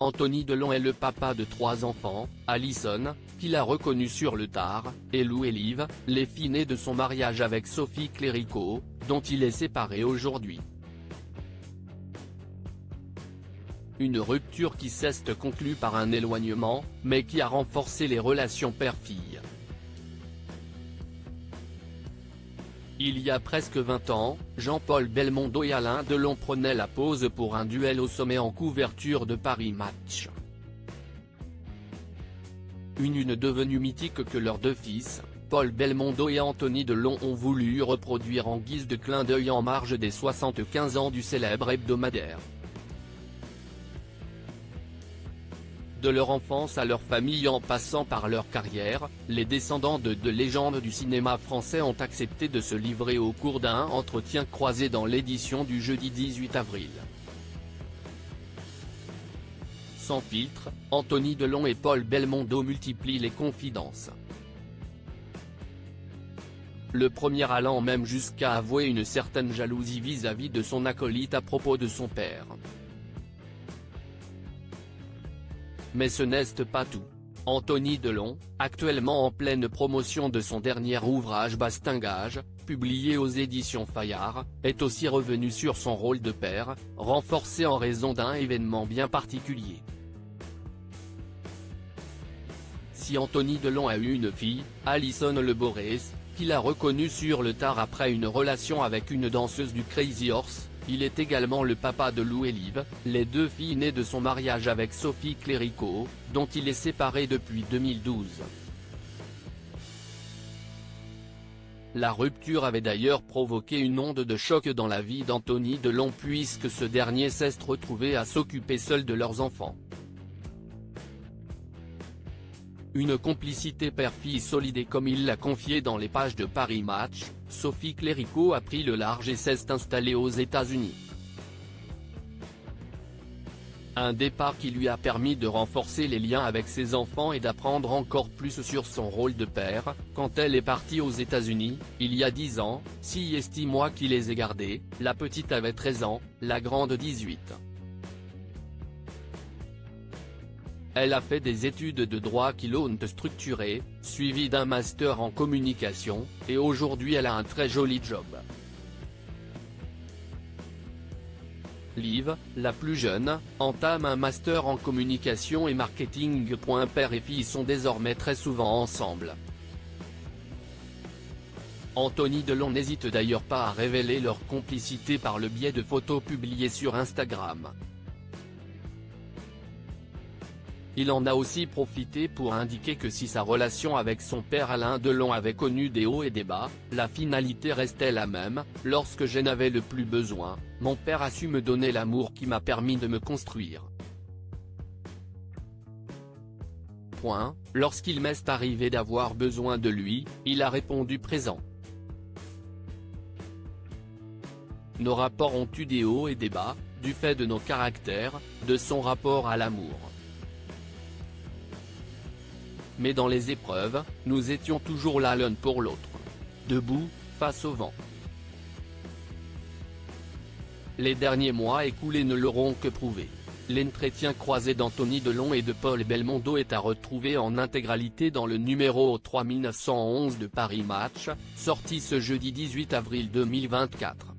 Anthony Delon est le papa de 3 enfants, Alison, qu'il a reconnu sur le tard, et Lou et Liv, les filles nées de son mariage avec Sophie Cléricault, dont il est séparé aujourd'hui. Une rupture qui s'est conclue par un éloignement, mais qui a renforcé les relations père-fille. Il y a presque 20 ans, Jean-Paul Belmondo et Alain Delon prenaient la pose pour un duel au sommet en couverture de Paris Match. Une une devenue mythique que leurs 2 fils, Paul Belmondo et Anthony Delon ont voulu reproduire en guise de clin d'œil en marge des 75 ans du célèbre hebdomadaire. De leur enfance à leur famille en passant par leur carrière, les descendants de 2 légendes du cinéma français ont accepté de se livrer au cours d'un entretien croisé dans l'édition du jeudi 18 avril. Sans filtre, Anthony Delon et Paul Belmondo multiplient les confidences. Le premier allant même jusqu'à avouer une certaine jalousie vis-à-vis de son acolyte à propos de son père. Mais ce n'est pas tout. Anthony Delon, actuellement en pleine promotion de son dernier ouvrage Bastingage, publié aux éditions Fayard, est aussi revenu sur son rôle de père, renforcé en raison d'un événement bien particulier. Si Anthony Delon a eu une fille, Alison Le Borès, qu'il a reconnue sur le tard après une relation avec une danseuse du Crazy Horse, il est également le papa de Lou et Liv, les 2 filles nées de son mariage avec Sophie Cléricault, dont il est séparé depuis 2012. La rupture avait d'ailleurs provoqué une onde de choc dans la vie d'Anthony Delon puisque ce dernier s'est retrouvé à s'occuper seul de leurs enfants. Une complicité père-fille solide et comme il l'a confié dans les pages de Paris Match, Sophie Cléricault a pris le large et s'est installée aux États-Unis. Un départ qui lui a permis de renforcer les liens avec ses enfants et d'apprendre encore plus sur son rôle de père. Quand elle est partie aux États-Unis, il y a 10 ans, si estime-moi qui les ai gardés, la petite avait 13 ans, la grande 18. Elle a fait des études de droit qui l'ont structurée, suivi d'un master en communication, et aujourd'hui elle a un très joli job. Liv, la plus jeune, entame un master en communication et marketing. Père et fille sont désormais très souvent ensemble. Anthony Delon n'hésite d'ailleurs pas à révéler leur complicité par le biais de photos publiées sur Instagram. Il en a aussi profité pour indiquer que si sa relation avec son père Alain Delon avait connu des hauts et des bas, la finalité restait la même. Lorsque j'en avais le plus besoin, mon père a su me donner l'amour qui m'a permis de me construire. Lorsqu'il m'est arrivé d'avoir besoin de lui, il a répondu présent. Nos rapports ont eu des hauts et des bas, du fait de nos caractères, de son rapport à l'amour. Mais dans les épreuves, nous étions toujours là l'un pour l'autre. Debout, face au vent. Les derniers mois écoulés ne l'auront que prouvé. L'entretien croisé d'Anthony Delon et de Paul Belmondo est à retrouver en intégralité dans le numéro 3911 de Paris Match, sorti ce jeudi 18 avril 2024.